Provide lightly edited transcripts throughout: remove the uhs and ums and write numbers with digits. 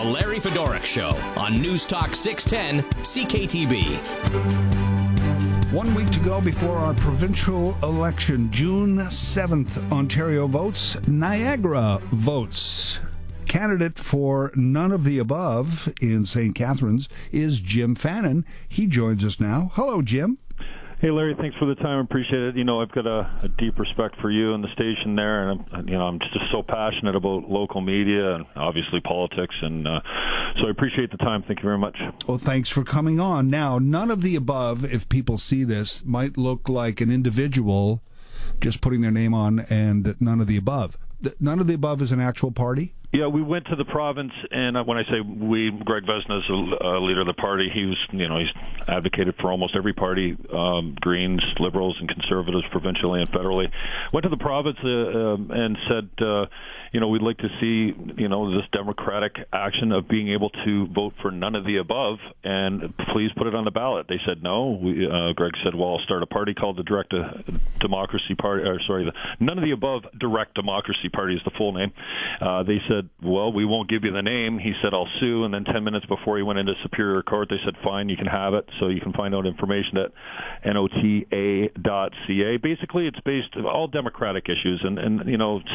Larry Fedoruk Show on News Talk 610 CKTB. 1 week to go before our provincial election. June 7th, Ontario votes. Niagara votes. Candidate for none of the above in St. Catharines is Jim Fannon. He joins us now. Hello, Jim. Hey, Larry, thanks for the time. I appreciate it. You know, I've got a deep respect for you and the station there, and I'm just so passionate about local media and obviously politics, and so I appreciate the time. Thank you very much. Well, thanks for coming on. Now, none of the above, if people see this, might look like an individual just putting their name on, and none of the above. None of the above is an actual party? Yeah, we went to the province, and when I say we, Greg Vesna is a leader of the party. He's advocated for almost every party, Greens, Liberals, and Conservatives, provincially and federally. Went to the province and said, we'd like to see, this democratic action of being able to vote for none of the above, and please put it on the ballot. They said no. Greg said, well, I'll start a party called the Direct Democracy Party, the None of the Above Direct Democracy Party is the full name. They said, well, we won't give you the name. He said, I'll sue. And then 10 minutes before he went into Superior Court, they said, fine, you can have it. So you can find out information at nota.ca. Basically, it's based on all democratic issues. And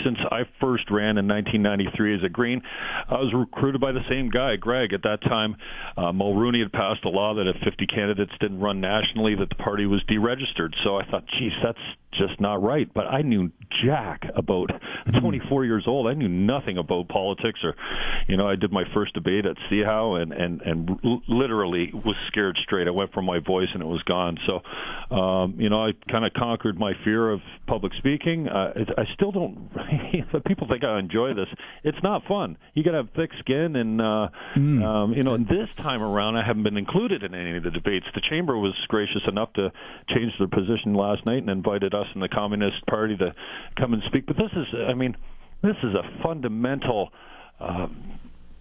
since I first ran in 1993 as a Green, I was recruited by the same guy, Greg. At that time, Mulroney had passed a law that if 50 candidates didn't run nationally, that the party was deregistered. So I thought, geez, that's just not right. But I knew jack about 24 years old. I knew nothing about politics, or I did my first debate at Seahow and literally was scared straight. I went for my voice and it was gone. So I kind of conquered my fear of public speaking. I still don't. People think I enjoy this. It's not fun. You got to have thick skin, and and this time around I haven't been included in any of the debates. The chamber was gracious enough to change their position last night and invited us in the Communist Party to come and speak. But this is a fundamental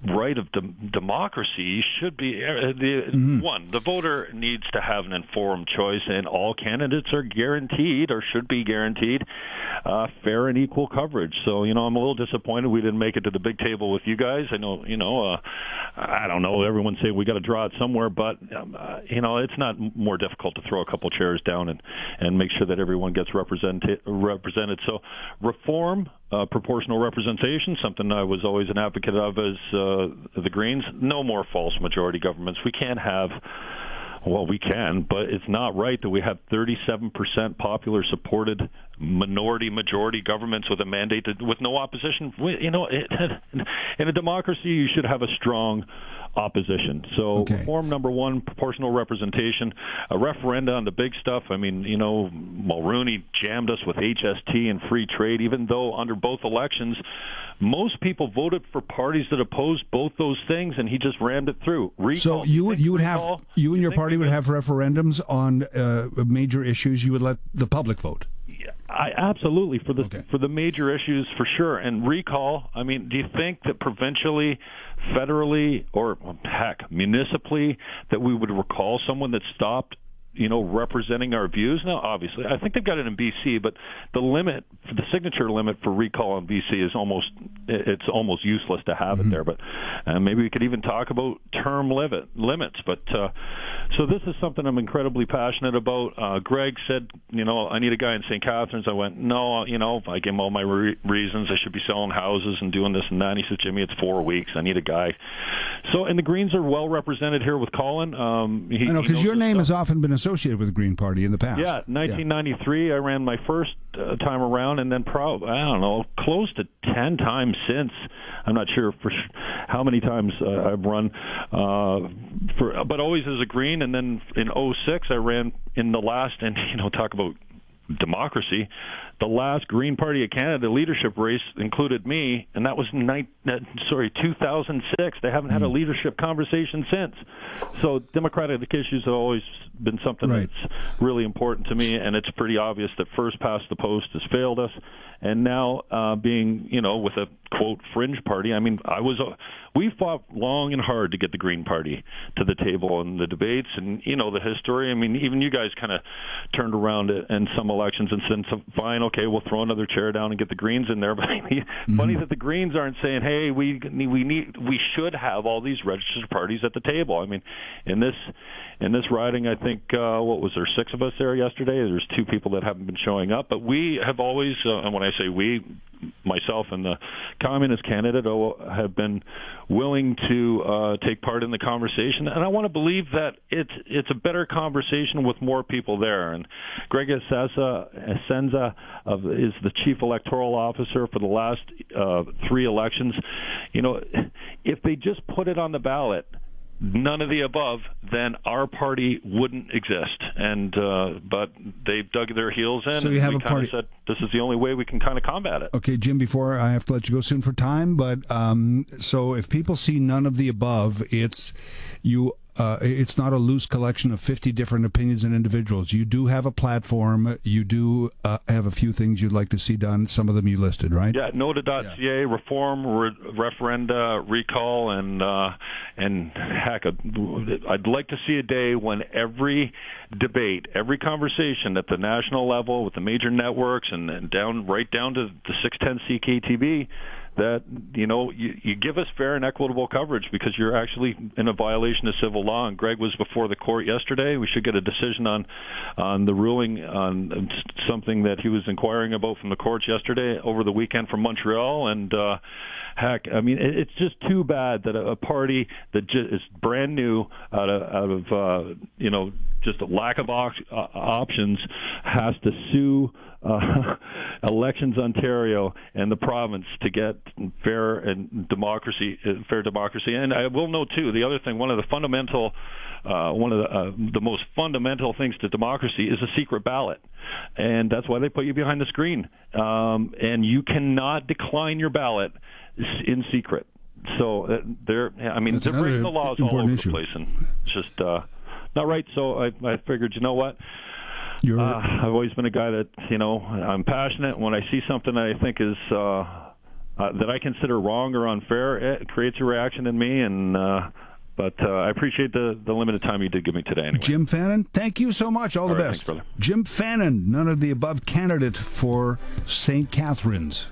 right of democracy. Should be one. The voter needs to have an informed choice, and all candidates are guaranteed, or should be guaranteed, fair and equal coverage. So I'm a little disappointed we didn't make it to the big table with you guys. I know I don't know. Everyone's saying we got to draw it somewhere, but it's not more difficult to throw a couple chairs down and make sure that everyone gets represented. So reform. Proportional representation, something I was always an advocate of as the Greens. No more false majority governments. We can't have, well, we can, but it's not right that we have 37% popular supported majority governments with a mandate with no opposition. In a democracy, you should have a strong opposition. So reform number one, proportional representation, a referenda on the big stuff. I mean, Mulroney jammed us with HST and free trade, even though under both elections, most people voted for parties that opposed both those things, and he just rammed it through. Recall, so you and your party would have referendums on major issues. You would let the public vote. Absolutely, for the major issues, for sure. And recall, I mean, do you think that provincially, federally, or heck, municipally, that we would recall someone that stopped representing our views? Now, obviously, I think they've got it in BC, but the signature limit for recall in BC is almost useless to have it there. But maybe we could even talk about term limits. But so this is something I'm incredibly passionate about. Greg said, I need a guy in St. Catharines. I went, no, I gave him all my reasons. I should be selling houses and doing this and that. And he said, Jimmy, it's 4 weeks. I need a guy. So, and the Greens are well represented here with Colin. I know, because your name has often been associated with the Green Party in the past. Yeah, 1993, I ran my first time around, and then close to 10 times since. I'm not sure for how many times I've run, but always as a Green. And then in 2006, I ran in the last, and talk about democracy, the last Green Party of Canada leadership race included me, and that was 2006. They haven't had a leadership conversation since. So democratic issues have always been something that's really important to me, and it's pretty obvious that first past the post has failed us. And now being, with a quote fringe party. I mean, we fought long and hard to get the Green Party to the table in the debates, and the history. I mean, even you guys kind of turned around in some elections and said, "Fine, okay, we'll throw another chair down and get the Greens in there." But funny that the Greens aren't saying, "Hey, we should have all these registered parties at the table." I mean, in this riding, I think what was there, 6 of us there yesterday? There's 2 people that haven't been showing up, but we have always, and when I say we, myself and the communist candidate have been willing to take part in the conversation, and I want to believe that it's a better conversation with more people there. And Greg Essenza is the chief electoral officer for the last 3 elections. If they just put it on the ballot, none of the above, then our party wouldn't exist. And but they've dug their heels in, so you have and we kind of said this is the only way we can kind of combat it. Okay, Jim, before I have to let you go soon for time, but so if people see none of the above, it's not a loose collection of 50 different opinions and individuals. You do have a platform. You do have a few things you'd like to see done. Some of them you listed, right? Yeah, NOTA.ca, reform, referenda, recall, and heck, I'd like to see a day when every debate, every conversation at the national level with the major networks and right down to the 610 CKTB, that you give us fair and equitable coverage, because you're actually in a violation of civil law. And Greg was before the court yesterday. We should get a decision on the ruling on something that he was inquiring about from the courts yesterday over the weekend from Montreal. And heck, I mean, it's just too bad that a party that is brand new out of just a lack of options has to sue Elections Ontario and the province to get fair democracy. And I will note too, the other thing, one of the most fundamental things to democracy is a secret ballot, and that's why they put you behind the screen. And you cannot decline your ballot in secret. So they're breaking the laws all over the place, and it's just not right. So I figured, you know what? I've always been a guy that, I'm passionate. When I see something that I think is that I consider wrong or unfair, it creates a reaction in me. And but I appreciate the limited time you did give me today. Anyway. Jim Fannon, thank you so much. All the best. Thanks, brother. Jim Fannon, none of the above candidate for St. Catharines.